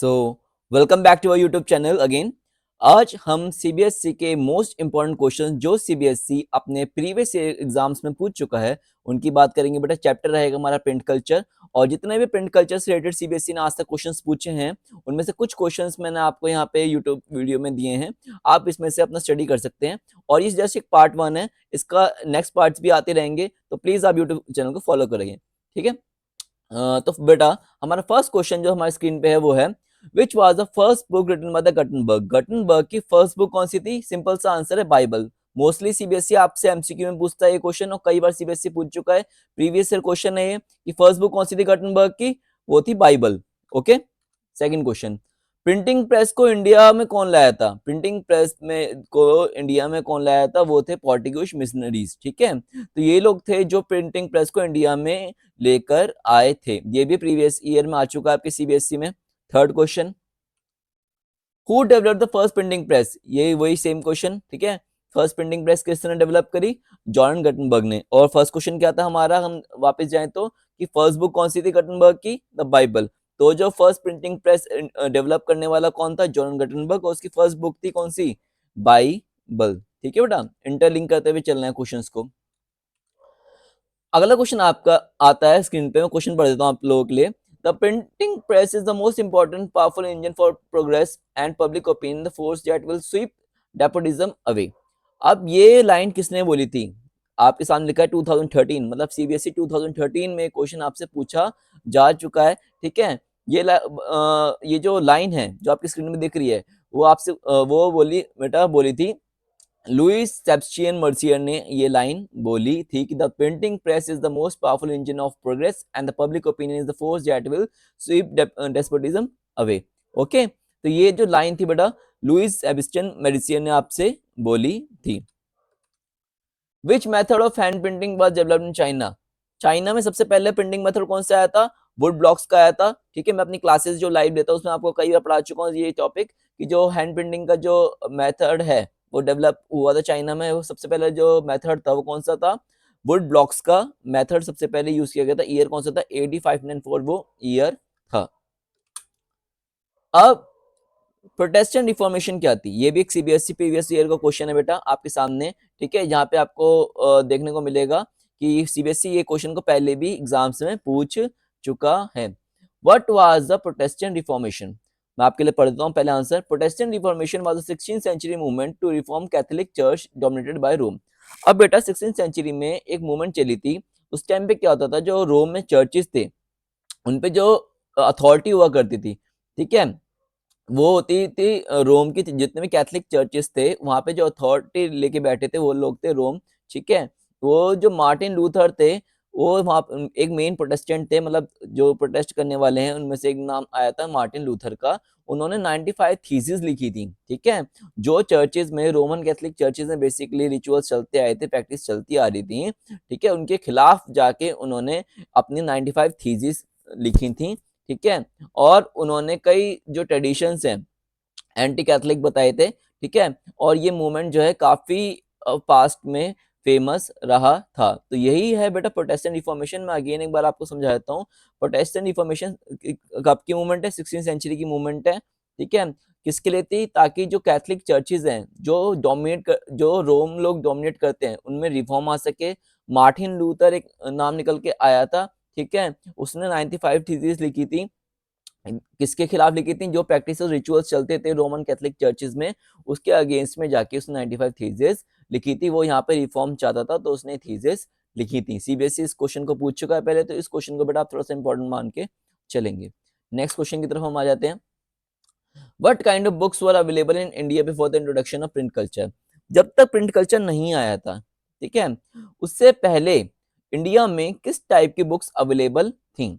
So welcome back to our YouTube channel again. आज हम CBSE के मोस्ट इंपॉर्टेंट क्वेश्चन जो सीबीएसई अपने प्रीवियस एग्जाम्स में पूछ चुका है उनकी बात करेंगे। बेटा चैप्टर रहेगा हमारा प्रिंट कल्चर, और जितने भी प्रिंट कल्चर से रिलेटेड सीबीएसई ने आज तक क्वेश्चंस पूछे हैं उनमें से कुछ क्वेश्चंस मैंने आपको यहाँ पे यूट्यूब वीडियो में दिए हैं। आप इसमें से अपना स्टडी कर सकते हैं, और ये जस्ट एक पार्ट 1 है, इसका नेक्स्ट पार्ट्स भी आते रहेंगे, तो प्लीज आप यूट्यूब चैनल को फॉलो करिए। ठीक है। तो बेटा हमारा फर्स्ट क्वेश्चन जो हमारी स्क्रीन पे है वो है, which was the first book written by the Gutenberg. Gutenberg की फर्स्ट बुक कौन सी थी? सिंपल सा आंसर है बाइबल। मोस्टली सीबीएसई आपसे एमसीक्यू में पूछता है ये क्वेश्चन, और कई बार सीबीएसई पूछ चुका है। प्रीवियस ईयर क्वेश्चन है ये कि फर्स्ट बुक कौन सी थी गटनबर्ग की, वो थी Bible. Okay. Second question, printing press को इंडिया में कौन लाया था? प्रिंटिंग प्रेस में को इंडिया में कौन लाया था? वो थे पोर्टुगीज मिशनरीज। ठीक है, तो ये लोग थे जो प्रिंटिंग प्रेस को इंडिया में लेकर आए थे। ये भी प्रीवियस ईयर में आ चुका है आपके सीबीएसई में। Third question, who developed the first printing press? ये वही सेम क्वेश्चन। ठीक है, फर्स्ट प्रिंटिंग प्रेस किसने डेवलप करी? जॉन गटनबर्ग ने। और फर्स्ट क्वेश्चन क्या था हमारा, हम वापस जाएं तो, कि फर्स्ट बुक कौन सी थी गटनबर्ग की? The Bible. तो जो फर्स्ट प्रिंटिंग प्रेस डेवलप करने वाला कौन था? जॉन गटनबर्ग, और उसकी फर्स्ट बुक थी कौन सी? बाइबल। ठीक है बेटा, इंटरलिंक करते हुए चलना है क्वेश्चंस को। अगला क्वेश्चन आपका आता है स्क्रीन पे, मैं क्वेश्चन पढ़ देता हूँ आप लोगों के लिए। The printing press is the most important powerful engine for progress and public opinion, the force that will sweep despotism away. अब ये लाइन किसने बोली थी? आपके सामने लिखा है 2013, मतलब सीबीएसई 2013 में क्वेश्चन आपसे पूछा जा चुका है। ठीक है, ये जो लाइन है जो आपकी स्क्रीन में दिख रही है, वो आपसे वो बोली बेटा बोली थी लुइस सेबस्टियन मर्सियर ने ये लाइन बोली थी कि the printing press is the most powerful engine of progress and the public opinion is the force that will sweep despotism away. Okay, तो ये जो लाइन थी बेटा लुइस सेबस्टियन मर्सियर ने आपसे बोली थी। Which method of hand printing was developed in China? China में सबसे पहले प्रिंटिंग मेथड कौन सा आया था? वुड ब्लॉक्स का आया था। ठीक है, मैं अपनी क्लासेस जो लाइव देता हूँ उसमें आपको कई बार पढ़ा चुका हूँ ये टॉपिक, कि जो हैंड प्रिंटिंग का जो मेथड है वो डेवलप हुआ था चाइना में। वो सबसे पहले जो मेथड था वो कौन सा था? वुड ब्लॉक्स का मेथड सबसे पहले यूज किया गया था। ईयर कौन सा था? AD 594 वो ईयर था। अब प्रोटेस्टेंट रिफॉर्मेशन क्या थी? ये भी एक सीबीएसई प्रीवियस ईयर का क्वेश्चन है बेटा आपके सामने। ठीक है, यहाँ पे आपको देखने को मिलेगा कि सीबीएसई ये क्वेश्चन को पहले भी एग्जाम्स में पूछ चुका है। What was the Protestant Reformation? मैं आपके लिए पढ़ देता हूँ पहले answer. Protestant Reformation was the 16th century movement to reform Catholic church dominated by Rome. अब बेटा 16th सेंचुरी में एक मूवमेंट चली थी। उस टाइम पे क्या होता था, जो रोम में चर्चेस थे उन पे जो अथॉरिटी हुआ करती थी, ठीक है, वो होती थी रोम की। जितने भी कैथोलिक चर्चेस थे वहां पे जो अथॉरिटी लेके बैठे थे वो लोग थे रोम। ठीक है, वो जो मार्टिन लूथर थे वो वहाँ एक मेन प्रोटेस्टेंट थे, मतलब जो प्रोटेस्ट करने वाले हैं उनमें से एक नाम आया था मार्टिन लूथर का। उन्होंने 95 थीसिस लिखी थी। ठीक है, जो चर्चेज में रोमन कैथोलिक चर्चेज में बेसिकली रिचुअल्स चलते आए थे, प्रैक्टिस चलती आ रही थी, ठीक है, उनके खिलाफ जाके उन्होंने अपनी 95 थीसिस लिखी थी। ठीक है, और उन्होंने कई जो ट्रेडिशंस हैं एंटी कैथोलिक बताए थे। ठीक है, और ये मूवमेंट जो है काफी पास्ट में फेमस रहा था। तो यही है बेटा प्रोटेस्टेंट रिफॉर्मेशन। मैं अगेन एक बार आपको समझा देता हूँ। प्रोटेस्टेंट रिफॉर्मेशन कब की मूवमेंट है? 16th सेंचुरी की मूवमेंट है। ठीक है, किसके लिए थी? ताकि जो कैथोलिक चर्चेज हैं जो रोम लोग डोमिनेट करते हैं उनमें रिफॉर्म आ सके। मार्टिन लूथर एक नाम निकल के आया था। ठीक है, उसने 95 थीसिस लिखी थी। किसके खिलाफ लिखी थी? जो प्रैक्टिस रिचुअल्स चलते थे रोमन कैथोलिक चर्चेज में, उसके अगेंस्ट में जाके उसने 95 थीसिस लिखी थी। वो यहाँ पे रिफॉर्म चाहता था तो उसने थीसिस लिखी थी। सीबीएसई इस क्वेश्चन को पूछ चुका है पहले, तो इस क्वेश्चन को बेटा आप थोड़ा सा इंपॉर्टेंट मान के चलेंगे। नेक्स्ट क्वेश्चन की तरफ हम आ जाते हैं। What kind of books were available in India before the introduction of print culture? जब तक प्रिंट कल्चर नहीं आया था, ठीक है, उससे पहले इंडिया में किस टाइप की बुक्स अवेलेबल थी?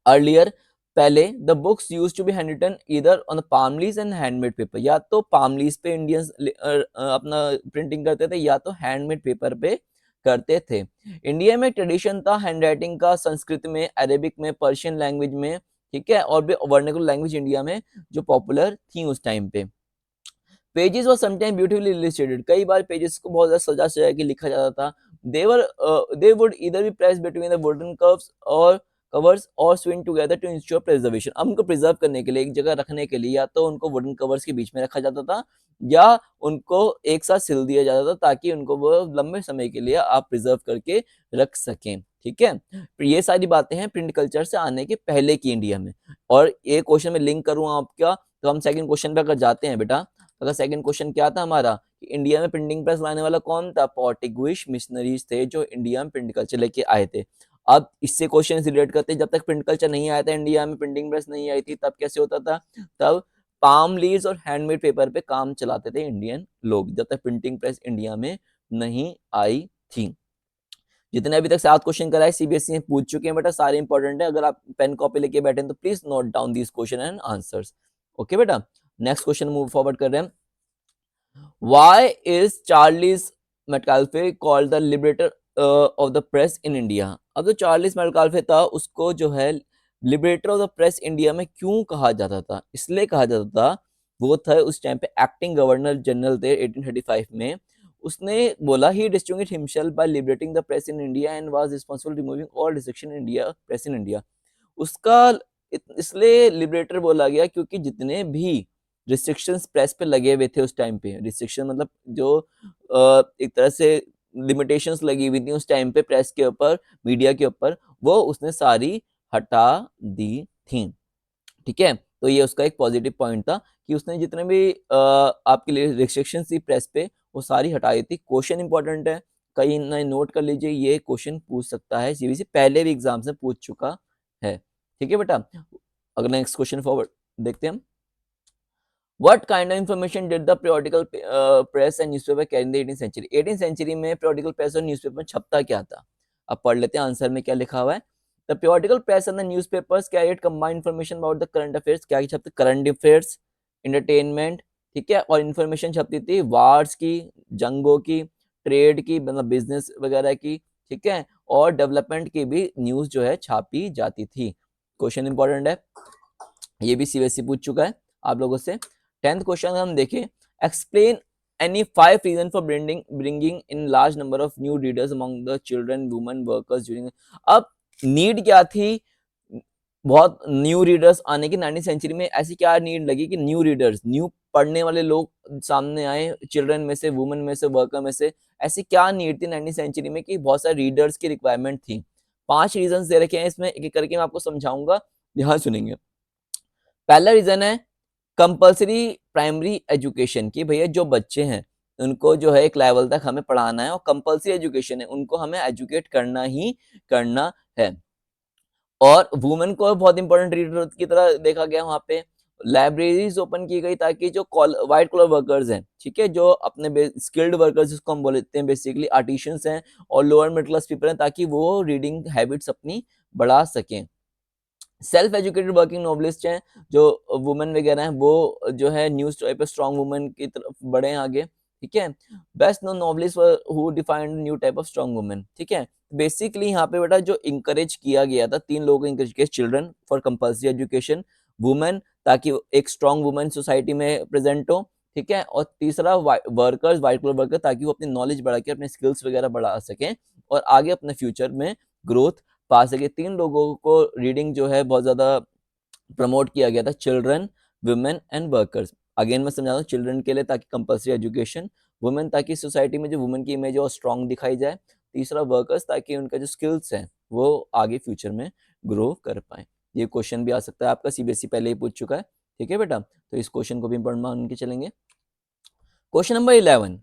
अर्लियर, पहले the books used to be hand written either on the palm leaves and handmade paper. या तो पाम लीव्स पे इंडियंस अपना प्रिंटिंग करते थे, या तो हैंडमेड पेपर पे करते थे। इंडिया में ट्रेडिशन था हैंड राइटिंग का, संस्कृत में, अरेबिक में, पर्शियन लैंग्वेज में। ठीक है, और भी वर्नाकुलर लैंग्वेज इंडिया में जो पॉपुलर थी उस टाइम पे। पेजेस वर समटाइम ब्यूटीफुली इलस्ट्रेटेड, कई बार पेजेस को बहुत ज्यादा सजा के लिखा जाता था। They would either be placed between the wooden curves और कवर्स और swing together to ensure preservation. अब उनको प्रिजर्व करने के लिए, एक जगह रखने के लिए, या तो उनको वुडन कवर्स के बीच में रखा जाता था या उनको एक साथ सिल दिया जाता था ताकि उनको वो लंबे समय के लिए आप प्रिजर्व करके रख सकें। ठीक है, तो ये सारी बातें हैं प्रिंट कल्चर से आने के पहले की इंडिया में। और ये क्वेश्चन में लिंक करूँ आपका, तो हम सेकंड क्वेश्चन पे अगर जाते हैं बेटा, अगर सेकंड क्वेश्चन क्या था हमारा कि इंडिया में प्रिंटिंग प्रेस लाने वाला कौन था? पोर्टुगीज मिशनरीज थे जो इंडिया में प्रिंट कल्चर लेके आए थे। अब इससे क्वेश्चन रिलेट करते हैं, जब तक प्रिंट कल्चर नहीं आया था इंडिया में, प्रिंटिंग प्रेस नहीं आई थी, तब कैसे होता था? तब पाम लीव्स और हैंडमेड पेपर पे काम चलाते थे इंडियन लोग, जब तक प्रिंटिंग प्रेस इंडिया में नहीं आई थी। जितने अभी तक 7 क्वेश्चन कराए सीबीएसई ने पूछ चुके हैं बेटा, सारे इंपॉर्टेंट है। अगर आप पेन कॉपी लेके बैठे हैं तो please note down this question and answers. Okay बेटा, नेक्स्ट क्वेश्चन मूव फॉरवर्ड कर रहे हैं। Why is Charles Metcalfe called the liberator of the press in India? अब जो चार्लिस मेटकाल्फे था उसको जो है liberator of the press India में क्यों कहा जाता था? इसलिए कहा जाता था, वो था उस टाइम पे एक्टिंग गवर्नर जनरल थे 1835 में। उसने बोला he distinguished himself by liberating the press in India and was responsible removing all restriction in India press in India. उसका इसलिए लिबरेटर बोला गया क्योंकि जितने भी रिस्ट्रिक्शंस प्रेस पे लगे हुए थे उस टाइम पे, रिस्ट्रिक्शन मतलब जो एक तरह से लिमिटेशंस लगी हुई थी उस टाइम पे प्रेस के ऊपर, मीडिया के ऊपर, वो उसने सारी हटा दी थी। ठीक है, तो ये उसका एक पॉजिटिव पॉइंट था कि उसने जितने भी आपके लिए रिस्ट्रिक्शंस थी प्रेस पे वो सारी हटाई थी। क्वेश्चन इंपॉर्टेंट है, कहीं ना नोट कर लीजिए, ये क्वेश्चन पूछ सकता है सीबीएसई, पहले भी एग्जाम से पूछ चुका है। ठीक है बेटा, अगला नेक्स्ट क्वेश्चन फॉरवर्ड देखते हैं हम। What kind of information did the periodical press and newspaper carry in the 18th century? 18th century में periodical press और newspaper में छपता क्या था? अब पढ़ लेते हैं आंसर में क्या लिखा हुआ है। The periodical press and the newspapers carried combined information about the current affairs। क्या छपते? करंट अफेयर्स, entertainment, ठीक है, और इन्फॉर्मेशन छपती थी वार्स की, जंगों की, ट्रेड की मतलब बिजनेस वगैरह की, ठीक है, और डेवलपमेंट की भी न्यूज जो है छापी जाती थी। क्वेश्चन इंपॉर्टेंट है, ये भी सीबीएसई पूछ चुका है आप लोगों से। 10th क्वेश्चन हम देखें, explain any 5 reason for bringing in large number of new readers among the children women workers during. अब नीड क्या थी बहुत न्यू रीडर्स आने की 19th सेंचुरी में? ऐसी क्या नीड लगी कि न्यू रीडर्स, न्यू पढ़ने वाले लोग सामने आए, चिल्ड्रन में से, वुमेन में से, वर्कर में से? ऐसी क्या नीड थी 19th सेंचुरी में कि बहुत सारे रीडर्स की रिक्वायरमेंट थी? 5 रीजन दे रखे हैं इसमें, एक एक करके मैं आपको समझाऊंगा, ध्यान सुनेंगे। पहला रीजन है कंपल्सरी प्राइमरी एजुकेशन, की भैया जो बच्चे हैं उनको जो है एक लेवल तक हमें पढ़ाना है और कंपल्सरी एजुकेशन है, उनको हमें एजुकेट करना ही करना है। और वुमेन को बहुत इंपॉर्टेंट रीडर की तरह देखा गया, वहां पे लाइब्रेरीज ओपन की गई ताकि जो व्हाइट कॉलर वर्कर्स हैं, ठीक है, जो अपने स्किल्ड वर्कर्स जिसको हम बोलते हैं बेसिकली आर्टिशियंस हैं और लोअर मिडिल क्लास पीपल हैं, ताकि वो रीडिंग हैबिट्स अपनी बढ़ा सकें। सेल्फ एजुकेटेड वर्किंग नॉवलिस्ट हैं जो वुमेन वगैरह हैं, वो जो है न्यूज पे स्ट्रॉन्ग वुमेन की तरफ बढ़े हैं आगे। ठीक है, best known novelist who defined new type of strong women. ठीक है, बेसिकली यहाँ पे बेटा जो इंकरेज किया गया था, 3 लोगों को इंकरेज किया, children for compulsory education, women ताकि एक स्ट्रॉन्ग वुमेन सोसाइटी में प्रेजेंट हो, ठीक है, और तीसरा वर्कर्स, व्हाइट कॉलर वर्कर, ताकि वो अपनी नॉलेज बढ़ा के अपने स्किल्स वगैरह बढ़ा सकें और आगे अपने फ्यूचर में ग्रोथ पा सके। 3 लोगों को रीडिंग जो है बहुत ज्यादा प्रमोट किया गया था, children, women and workers. Again मैं समझा दूं, चिल्ड्रन के लिए ताकि कंपल्सरी एजुकेशन, वुमेन ताकि सोसाइटी में जो वुमेन की इमेज है वो स्ट्रॉन्ग दिखाई जाए, तीसरा वर्कर्स ताकि उनका जो स्किल्स हैं वो आगे फ्यूचर में ग्रो कर पाए। ये क्वेश्चन भी आ सकता है आपका, सीबीएसई पहले ही पूछ चुका है। ठीक है बेटा, तो इस क्वेश्चन को भी मान के चलेंगे। Question number 11,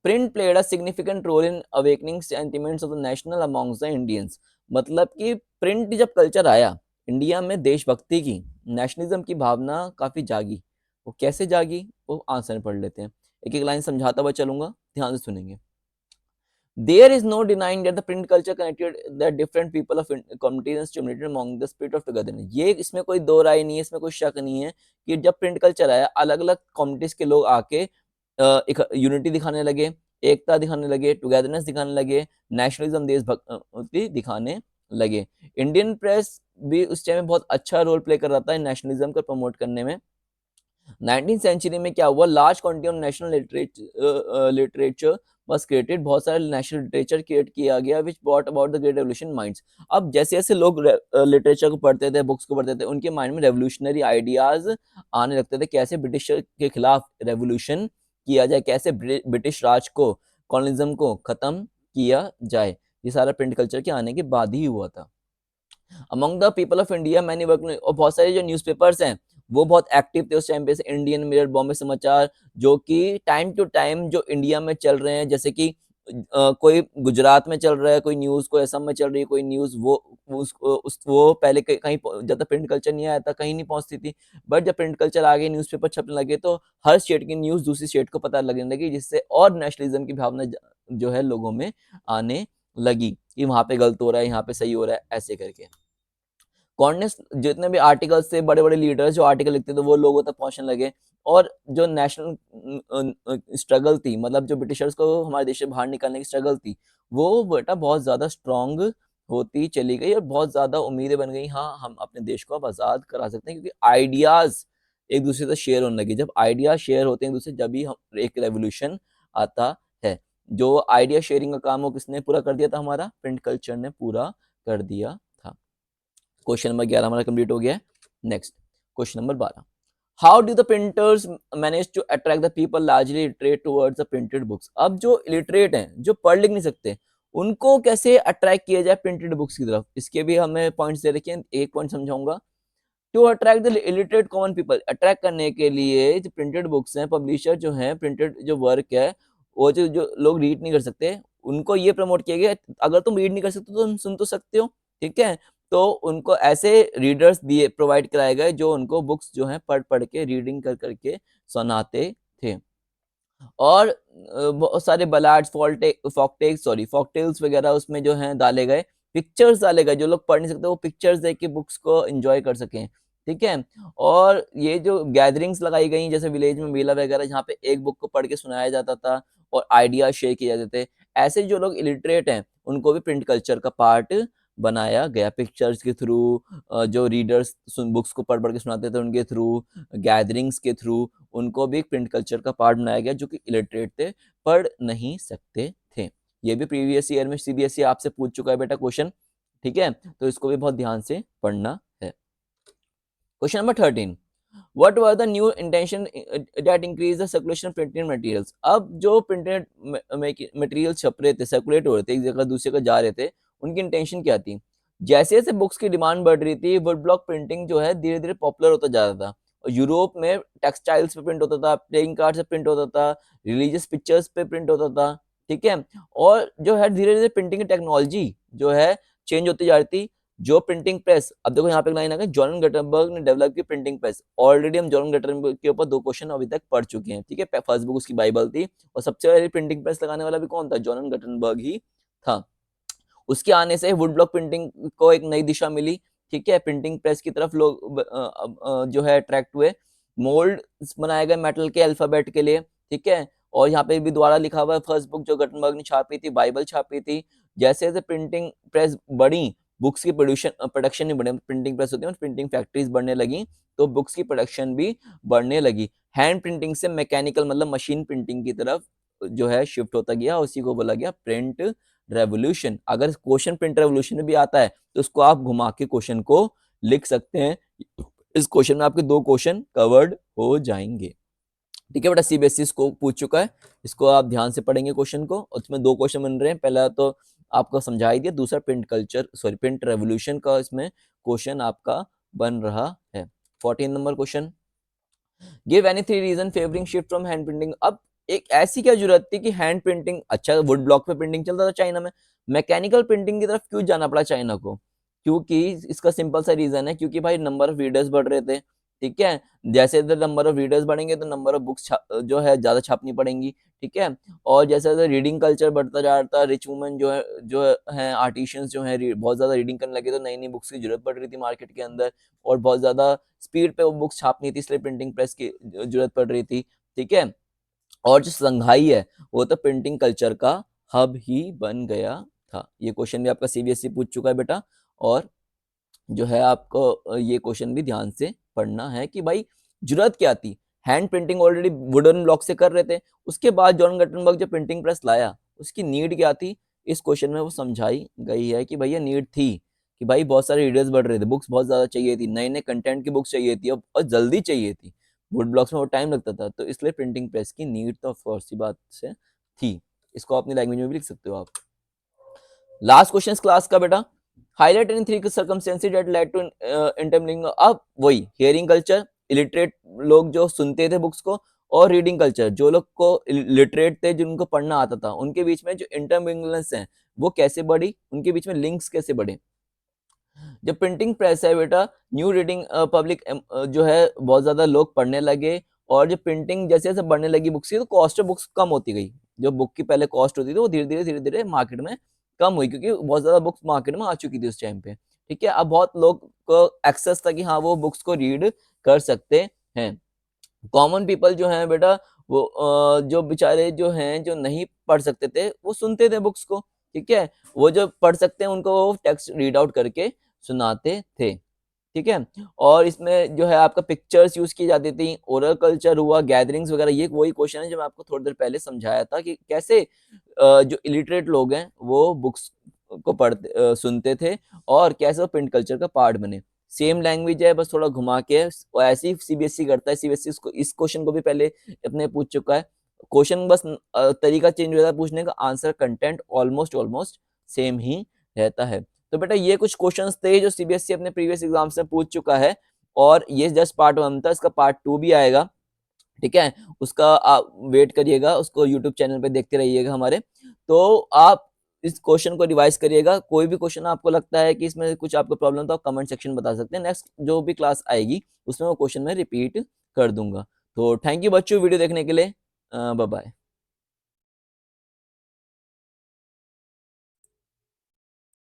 print played a significant role in awakening sentiments of the national amongst the Indians. मतलब कि प्रिंट जब कल्चर आया इंडिया में, देशभक्ति की, नेशनलिज्म की भावना काफी जागी। वो कैसे जागी, वो आंसर पढ़ लेते हैं, एक एक लाइन समझाता हुआ चलूंगा, ध्यान से सुनेंगे। There is no denying that the print culture connected that different people of communities and stimulated among the spirit of togetherness। ये इसमें कोई दो राय नहीं है, इसमें कोई शक नहीं है कि जब प्रिंट कल्चर आया, अलग अलग कम्युनिटीज के लोग आके एक यूनिटी दिखाने लगे, एकता दिखाने लगे, टुगेदरनेस दिखाने लगे, नेशनलिज्म, देशभक्ति दिखाने लगे। इंडियन प्रेस भी उस टाइम में बहुत अच्छा रोल प्ले कर रहा था नेशनलिज्म को प्रमोट करने में। 19th सेंचुरी में क्या हुआ, large quantity of national literature was created, बहुत सारे नेशनल लिटरेचर क्रिएट किया गया which brought about the great revolution minds। अब जैसे जैसे लोग लिटरेचर को पढ़ते थे, बुक्स को पढ़ते थे, उनके माइंड में रेवोल्यूशनरी आइडियाज आने लगते थे, कैसे ब्रिटिश के खिलाफ रेवोल्यूशन किया जाए, कैसे ब्रिटिश राज को, कॉलोनिज्म को खत्म किया जाए। ये सारा प्रिंट कल्चर के आने के बाद ही हुआ था। Among the people of India many work, और बहुत सारे जो न्यूज़पेपर्स हैं वो बहुत एक्टिव थे उस टाइम पे, इंडियन मिरर, बॉम्बे समाचार, जो कि टाइम टू टाइम जो इंडिया में चल रहे हैं, जैसे कि कोई गुजरात में चल रहा है कोई न्यूज़, कोई असम में चल रही है कोई न्यूज़, वो पहले कहीं जब तक प्रिंट कल्चर नहीं आया था कहीं नहीं पहुंचती थी, बट जब प्रिंट कल्चर आ गए, न्यूज़पेपर छपने लगे, तो हर स्टेट की न्यूज़ दूसरी स्टेट को पता लगने लगी, जिससे और नेशनलिज्म की भावना जो है लोगों में आने लगी कि वहां पे गलत हो रहा है, यहाँ पे सही हो रहा है, ऐसे करके। कॉन्ग्रेस जितने भी आर्टिकल्स थे, बड़े बड़े लीडर्स जो आर्टिकल लिखते थे वो लोगों तक पहुंचने लगे, और जो नेशनल स्ट्रगल थी, मतलब जो ब्रिटिशर्स को हमारे देश से बाहर निकालने की स्ट्रगल थी, वो बेटा बहुत ज़्यादा स्ट्रांग होती चली गई, और बहुत ज़्यादा उम्मीदें बन गई, हाँ हम अपने देश को अब आज़ाद करा सकते हैं, क्योंकि आइडियाज़ एक दूसरे से शेयर होने लगे। जब आइडिया शेयर होते हैं एक दूसरे, जब भी हम एक रेवोल्यूशन आता है। जो आइडिया शेयरिंग का काम वो किसने पूरा कर दिया था, हमारा प्रिंट कल्चर ने पूरा कर दिया था। क्वेश्चन नंबर 11 हमारा कंप्लीट हो गया। Next question number 12, how do the printers manage to attract the people largely illiterate towards the printed books. अब जो इलिटरेट हैं, जो पढ़ लिख नहीं सकते, उनको कैसे अट्रैक्ट किया जाए प्रिंटेड बुक्स की तरफ, इसके भी हमें पॉइंट्स दे रखे हैं, एक पॉइंट समझाऊंगा। To attract the illiterate common people, attract करने के लिए जो प्रिंटेड बुक्स हैं, पब्लिशर जो हैं, प्रिंटेड जो वर्क है, वो जो जो लोग रीड नहीं कर सकते, उनको ये प्रमोट किया गया, अगर तुम रीड नहीं कर सकते तो तुम सुन तो सकते हो, ठीक है। तो उनको ऐसे रीडर्स दिए, प्रोवाइड कराए गए, जो उनको बुक्स जो हैं पढ़ पढ़ के, रीडिंग कर करके सुनाते थे। और बहुत सारे बलाड्स, फॉकटेल्स वगैरह उसमें जो हैं डाले गए, पिक्चर्स डाले गए, जो लोग पढ़ नहीं सकते वो पिक्चर्स देख के बुक्स को एंजॉय कर सकें, ठीक है। और ये जो गैदरिंग्स लगाई गई, जैसे विलेज में मेला वगैरह, जहाँ पे एक बुक को पढ़ के सुनाया जाता था और आइडिया शेयर किए जाते थे, ऐसे जो लोग इलिटरेट हैं उनको भी प्रिंट कल्चर का पार्ट बनाया गया, पिक्चर्स के थ्रू, जो रीडर्स बुक्स को पढ़ पढ़ के सुनाते थे उनके थ्रू, गैदरिंग्स के थ्रू, उनको भी एक प्रिंट कल्चर का पार्ट बनाया गया, जो कि इलिटरेट थे, पढ़ नहीं सकते थे। ये भी प्रीवियस ईयर में सीबीएसई आपसे पूछ चुका है बेटा क्वेश्चन, ठीक है, तो इसको भी बहुत ध्यान से पढ़ना है। Question number 13, what were the new intention that increase the circulation of printed materials. अब जो प्रिंटेड मटेरियल छप रहे थे, सर्कुलेट हो रहे थे, एक जगह दूसरे जगह जा रहे थे, उनकी इंटेंशन क्या थी। जैसे जैसे बुक्स की डिमांड बढ़ रही थी, वुड ब्लॉक प्रिंटिंग जो है धीरे धीरे पॉपुलर होता जा रहा था, और यूरोप में टेक्सटाइल्स पे प्रिंट होता था, प्लेइंग कार्ड से प्रिंट होता था, रिलीजियस पिक्चर्स पे प्रिंट होता था, ठीक है। और जो है धीरे धीरे प्रिंटिंग की टेक्नोलॉजी जो है चेंज होती जा रही थी। जो प्रिंटिंग प्रेस, अब देखो यहाँ पे लाइन आ गई, जॉन गटनबर्ग ने डेवलप की प्रिंटिंग प्रेस। ऑलरेडी हम जॉन गटनबर्ग के ऊपर 2 क्वेश्चन अभी तक पढ़ चुके हैं, ठीक है। फर्स्ट बुक उसकी बाइबल थी, और सबसे पहले प्रिंटिंग प्रेस लगाने वाला भी कौन था, जॉन गटनबर्ग ही था। उसके आने से वुड ब्लॉक प्रिंटिंग को एक नई दिशा मिली, ठीक है। प्रिंटिंग प्रेस की तरफ लोग जो है अट्रैक्ट हुए। मोल्ड बनाए गए मेटल के अल्फाबेट के लिए, ठीक है। और यहाँ पे भी द्वारा लिखा हुआ है, फर्स्ट बुक जो गटनबर्ग ने छापी थी, बाइबल छापी थी। जैसे जैसे प्रिंटिंग प्रेस बढ़ी, बुक्स की प्रोडक्शन भी बढ़े, प्रिंटिंग प्रेस होती है, प्रिंटिंग फैक्ट्रीज बढ़ने लगी, तो बुक्स की प्रोडक्शन भी बढ़ने लगी। हैंड प्रिंटिंग से मैकेनिकल मतलब मशीन प्रिंटिंग की तरफ जो है शिफ्ट होता गया, उसी को बोला गया प्रिंट रेवोल्यूशन। अगर क्वेश्चन प्रिंट रेवोल्यूशन में भी आता है तो उसको आप घुमा के क्वेश्चन को लिख सकते हैं। इस क्वेश्चन में आपके 2 क्वेश्चन कवर्ड हो जाएंगे, ठीक है बेटा। सीबीएसई इसको पूछ चुका है, इसको आप ध्यान से पढ़ेंगे क्वेश्चन को। उसमें 2 क्वेश्चन बन रहे हैं, पहला तो आपको समझा ही दिया, दूसरा प्रिंट रेवोल्यूशन का इसमें क्वेश्चन आपका बन रहा है। 14 number question, give any 3 reason favouring shift from hand printing. अब एक ऐसी क्या जरूरत थी कि हैंड प्रिंटिंग, अच्छा वुड ब्लॉक पे प्रिंटिंग चलता था चाइना में, मैकेनिकल प्रिंटिंग की तरफ क्यों जाना पड़ा चाइना को। क्योंकि इसका सिंपल सा रीजन है, क्योंकि भाई नंबर ऑफ रीडर्स बढ़ रहे थे, ठीक है। जैसे नंबर ऑफ रीडर्स बढ़ेंगे तो नंबर ऑफ बुक्स जो है ज्यादा छापनी पड़ेंगी, ठीक है। और जैसे जैसे रीडिंग कल्चर बढ़ता जा रहा था, रिच वुमेन जो है आर्टिशियंस जो है बहुत ज्यादा रीडिंग करने लगे, तो नई नई बुक्स की जरूरत पड़ रही थी मार्केट के अंदर, और बहुत ज्यादा स्पीड पे वो बुक्स छापनी थी, इसलिए प्रिंटिंग प्रेस की जरूरत पड़ रही थी, ठीक है। और जो संघाई है वो तो प्रिंटिंग कल्चर का हब ही बन गया था। ये क्वेश्चन भी आपका सीबीएसई पूछ चुका है बेटा, और जो है आपको ये क्वेश्चन भी ध्यान से पढ़ना है कि भाई जरूरत क्या थी, hand printing already wooden block से कर रहे थे। उसके बाद जॉन गटनबर्ग जो प्रिंटिंग प्रेस लाया, उसकी नीड क्या थी, इस क्वेश्चन में वो समझाई गई है कि भैया नीड थी कि भाई बहुत सारे रीडर्स बढ़ रहे थे, बुक्स बहुत ज़्यादा चाहिए थी, नए नए कंटेंट की बुक्स चाहिए थी और जल्दी चाहिए थी, वुड ब्लॉक्स में वो टाइम लगता था, तो इसलिए प्रिंटिंग प्रेस की नीड तो ऑफ कोर्स सी बात से थी। इसको अपनी लैंग्वेज में भी लिख सकते हो आप। लास्ट क्वेश्चन क्लास का बेटा, highlight in three circumstances that led to intermingling. अब वही हियरिंग कल्चर, इलिटरेट लोग जो सुनते थे बुक्स को, और रीडिंग कल्चर जो लोग को लिटरेट थे जिनको पढ़ना आता था, उनके बीच में जो इंटरमिंगलेंस है वो कैसे बढ़ी, उनके बीच में लिंक्स कैसे बढ़े। जब प्रिंटिंग प्रेस है बेटा, न्यू रीडिंग पब्लिक जो है बहुत ज्यादा लोग पढ़ने लगे, और जो प्रिंटिंग जैसे जैसे बढ़ने लगी बुक्स की, तो कॉस्ट ऑफ बुक्स कम होती गई। जो बुक की पहले कॉस्ट होती थी वो धीरे धीरे मार्केट में कम हुई, क्योंकि बहुत ज्यादा बुक्स मार्केट में आ चुकी थी उस टाइम पे। ठीक है, अब बहुत लोग को एक्सेस था कि हाँ वो बुक्स को रीड कर सकते हैं। कॉमन पीपल जो है बेटा, वो जो बेचारे जो हैं जो नहीं पढ़ सकते थे, वो सुनते थे बुक्स को। ठीक है, वो जो पढ़ सकते हैं उनको वो टेक्स्ट रीड आउट करके सुनाते थे। ठीक है, और इसमें जो है आपका पिक्चर्स यूज की जाती थी, ओरल कल्चर हुआ, गैदरिंग्स वगैरह, ये वही क्वेश्चन है जो मैं आपको थोड़ी देर पहले समझाया था कि कैसे जो इलिटरेट लोग हैं वो बुक्स को पढ़ते सुनते थे, और कैसे वो प्रिंट कल्चर का पार्ट बने। सेम लैंग्वेज है, बस थोड़ा घुमा के, और ऐसे ही सीबीएसई करता है। सीबीएसई इसको इस क्वेश्चन को भी पहले अपने पूछ चुका है। क्वेश्चन बस तरीका चेंज हो जाता है पूछने का, answer content almost almost same ही रहता है। तो बेटा ये कुछ क्वेश्चंस थे जो सीबीएसई अपने प्रीवियस एग्जाम से पूछ चुका है, और ये जस्ट पार्ट 1 था, इसका पार्ट 2 भी आएगा। ठीक है, उसका आप वेट करिएगा, उसको यूट्यूब चैनल पे देखते रहिएगा हमारे। तो आप इस क्वेश्चन को रिवाइज करिएगा। कोई भी क्वेश्चन आपको लगता है कि इसमें कुछ आपको प्रॉब्लम, तो आप कमेंट सेक्शन में बता सकते हैं। नेक्स्ट जो भी क्लास आएगी उसमें वो क्वेश्चन मैं रिपीट कर दूंगा। तो थैंक यू बच्चों वीडियो देखने के लिए। Bye bye.